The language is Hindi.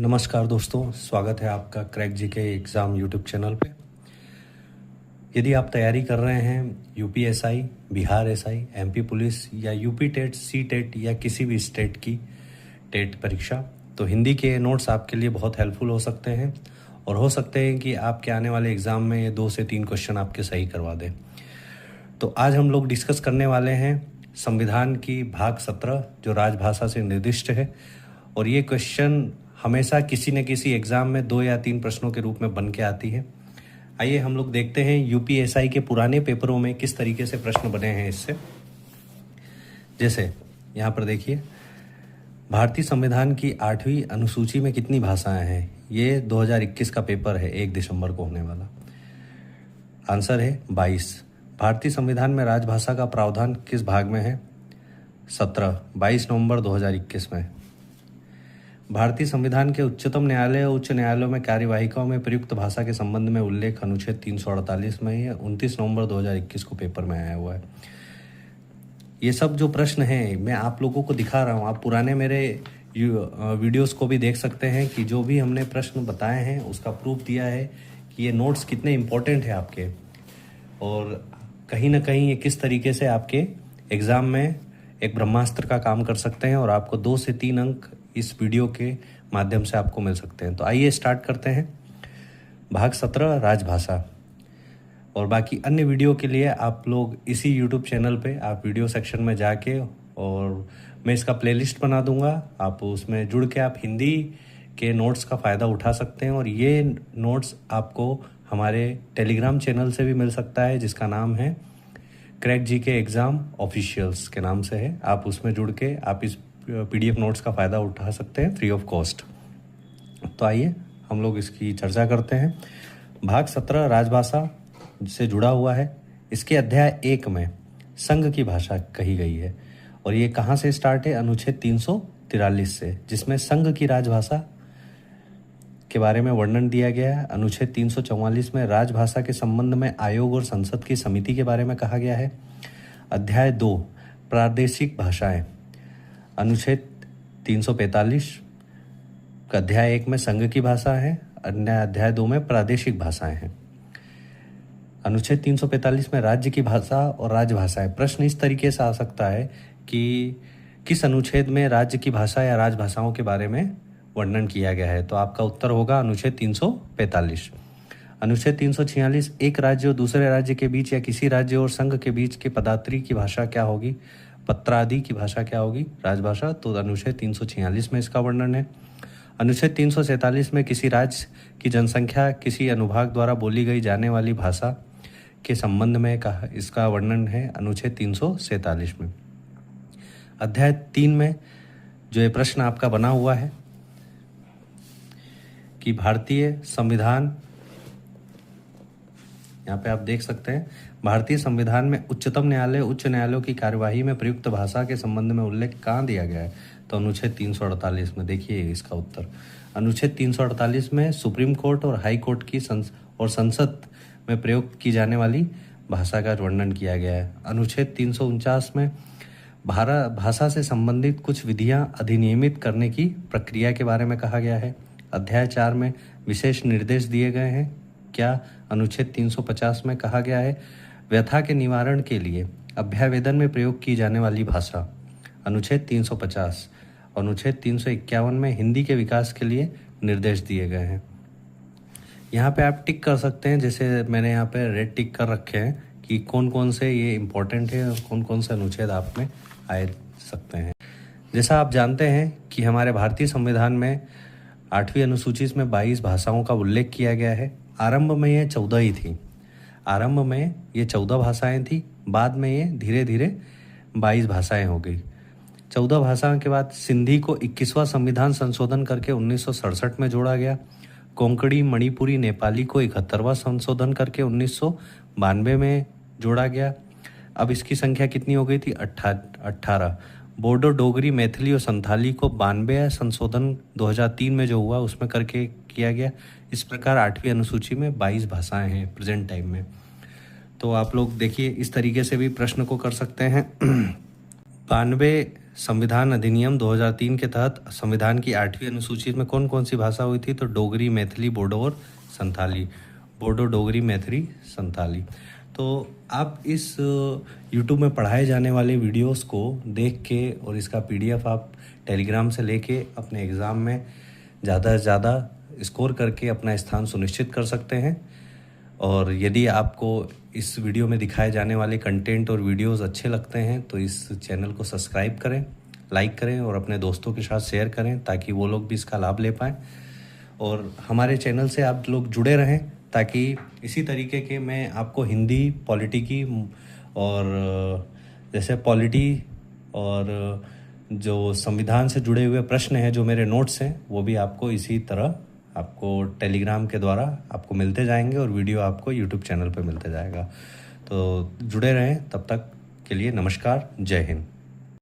नमस्कार दोस्तों, स्वागत है आपका crack GK exam YouTube channel पे। यदि आप तैयारी कर रहे हैं UPSI, Bihar SI, MP police या यूपी टेट, सी टेट या किसी भी स्टेट की टेट परीक्षा, तो हिंदी के नोट्स आपके लिए बहुत हेल्पफुल हो सकते हैं और हो सकते हैं कि आपके आने वाले एग्ज़ाम में ये 2 से 3 क्वेश्चन आपके सही करवा दें। तो आज हम लोग डिस्कस करने वाले हैं संविधान की भाग 17 जो राजभाषा से निर्दिष्ट है, और ये क्वेश्चन हमेशा किसी न किसी एग्ज़ाम में 2 या 3 प्रश्नों के रूप में बन के आती है। आइए हम लोग देखते हैं यूपीएसआई के पुराने पेपरों में किस तरीके से प्रश्न बने हैं इससे। जैसे यहाँ पर देखिए, भारतीय संविधान की 8वीं अनुसूची में कितनी भाषाएं हैं। ये 2021 का पेपर है, 1 दिसंबर को होने वाला। आंसर है 22। भारतीय संविधान में राजभाषा का प्रावधान किस भाग में है? 17, 22 नवंबर 2021 में। भारतीय संविधान के उच्चतम न्यायालय और उच्च न्यायालयों में कार्यवाहिकाओं में प्रयुक्त भाषा के संबंध में उल्लेख अनुच्छेद 348 में है, 29 नवंबर 2021 को पेपर में आया हुआ है। ये सब जो प्रश्न हैं मैं आप लोगों को दिखा रहा हूँ, आप पुराने मेरे वीडियोस को भी देख सकते हैं कि जो भी हमने प्रश्न बताए हैं उसका प्रूफ दिया है कि ये नोट्स कितने इम्पोर्टेंट है आपके, और कहीं ना कहीं ये किस तरीके से आपके एग्ज़ाम में एक ब्रह्मास्त्र का काम कर सकते हैं और आपको 2 से 3 अंक इस वीडियो के माध्यम से आपको मिल सकते हैं। तो आइए स्टार्ट करते हैं। भाग 17 राजभाषा, और बाकी अन्य वीडियो के लिए आप लोग इसी यूट्यूब चैनल पे आप वीडियो सेक्शन में जाके, और मैं इसका प्लेलिस्ट बना दूंगा, आप उसमें जुड़ के आप हिंदी के नोट्स का फ़ायदा उठा सकते हैं। और ये नोट्स आपको हमारे टेलीग्राम चैनल से भी मिल सकता है जिसका नाम है क्रैक जीके एग्ज़ाम ऑफिशियल्स के नाम से है। आप उसमें जुड़ के आप इस पीडीएफ नोट्स का फ़ायदा उठा सकते हैं फ्री ऑफ कॉस्ट। तो आइए हम लोग इसकी चर्चा करते हैं। भाग 17 राजभाषा से जुड़ा हुआ है। इसके अध्याय 1 में संघ की भाषा कही गई है, और ये कहाँ से स्टार्ट है? अनुच्छेद 343 से, जिसमें संघ की राजभाषा के बारे में वर्णन दिया गया है। अनुच्छेद 344 में राजभाषा के संबंध में आयोग और संसद की समिति के बारे में कहा गया है। अध्याय 2 प्रादेशिक भाषाएं, अनुच्छेद 345 का अध्याय 1 में संघ की भाषा है, अध्याय 2 में प्रादेशिक भाषाएं हैं। अनुच्छेद 345 में राज्य की भाषा और राजभाषाएं। प्रश्न इस तरीके से आ सकता है कि किस अनुच्छेद में राज्य की भाषा या राजभाषाओं के बारे में वर्णन किया गया है, तो आपका उत्तर होगा अनुच्छेद 345। अनुच्छेद 346 एक राज्य और दूसरे राज्य के बीच या किसी राज्य और संघ के बीच के पदात्री की भाषा क्या होगी? पत्रादि की भाषा क्या होगी? राजभाषा। तो अनुच्छेद 346 में इसका वर्णन है। अनुच्छेद 347 में किसी राज्य की जनसंख्या किसी अनुभाग द्वारा बोली गई जाने वाली भाषा के संबंध में कहा, इसका वर्णन है अनुच्छेद 347 में। अध्याय 3 में जो ये प्रश्न आपका बना हुआ है कि भारतीय संविधान, यहाँ पे आप देख सकते हैं, भारतीय संविधान में उच्चतम न्यायालय उच्च न्यायालयों की कार्यवाही में प्रयुक्त भाषा के संबंध में उल्लेख कहाँ दिया गया है? तो अनुच्छेद 348 में। देखिए इसका उत्तर, अनुच्छेद 348 में सुप्रीम कोर्ट और हाई कोर्ट की और संसद में प्रयोग की जाने वाली भाषा का वर्णन किया गया है। अनुच्छेद 349 में भाषा से संबंधित कुछ विधियां अधिनियमित करने की प्रक्रिया के बारे में कहा गया है। अध्याय 4 में विशेष निर्देश दिए गए हैं। क्या? अनुच्छेद 350 में कहा गया है व्यथा के निवारण के लिए अभ्यावेदन में प्रयोग की जाने वाली भाषा, अनुच्छेद 350। अनुच्छेद 351 में हिंदी के विकास के लिए निर्देश दिए गए हैं। यहाँ पे आप टिक कर सकते हैं, जैसे मैंने यहाँ पे रेड टिक कर रखे हैं कि कौन कौन से ये इम्पोर्टेंट है और कौन कौन से अनुच्छेद आप में आ सकते हैं। जैसा आप जानते हैं कि हमारे भारतीय संविधान में 8वीं अनुसूची में 22 भाषाओं का उल्लेख किया गया है। आरंभ में ये 14 ही थी, आरंभ में ये 14 भाषाएं थी, बाद में ये धीरे धीरे 22 भाषाएं हो गई। 14 भाषाओं के बाद सिंधी को 21वां संविधान संशोधन करके 1967 में जोड़ा गया। कोंकणी, मणिपुरी, नेपाली को 71वां संशोधन करके 1992 में जोड़ा गया। अब इसकी संख्या कितनी हो गई थी? 18। बोडो, डोगरी, मैथिली और संथाली को 92 संशोधन 2003 में जो हुआ उसमें करके किया गया। इस प्रकार 8वीं अनुसूची में 22 भाषाएं हैं प्रेजेंट टाइम में। तो आप लोग देखिए इस तरीके से भी प्रश्न को कर सकते हैं। 92 संविधान अधिनियम 2003 के तहत संविधान की 8वीं अनुसूची में कौन कौन सी भाषा हुई थी? तो डोगरी, मैथिली, बोडो और संथाली। बोडो, डोगरी, मैथिली, संथाली। तो आप इस यूट्यूब में पढ़ाए जाने वाले वीडियोस को देख के और इसका पीडीएफ आप टेलीग्राम से लेके अपने एग्ज़ाम में ज़्यादा से ज़्यादा स्कोर करके अपना स्थान सुनिश्चित कर सकते हैं। और यदि आपको इस वीडियो में दिखाए जाने वाले कंटेंट और वीडियोस अच्छे लगते हैं तो इस चैनल को सब्सक्राइब करें, लाइक करें और अपने दोस्तों के साथ शेयर करें ताकि वो लोग भी इसका लाभ ले पाएँ। और हमारे चैनल से आप लोग जुड़े रहें ताकि इसी तरीके के मैं आपको हिंदी, पॉलिटी की और जैसे पॉलिटी और जो संविधान से जुड़े हुए प्रश्न हैं, जो मेरे नोट्स हैं, वो भी आपको इसी तरह आपको टेलीग्राम के द्वारा आपको मिलते जाएंगे और वीडियो आपको यूट्यूब चैनल पे मिलते जाएगा। तो जुड़े रहें, तब तक के लिए नमस्कार, जय हिंद।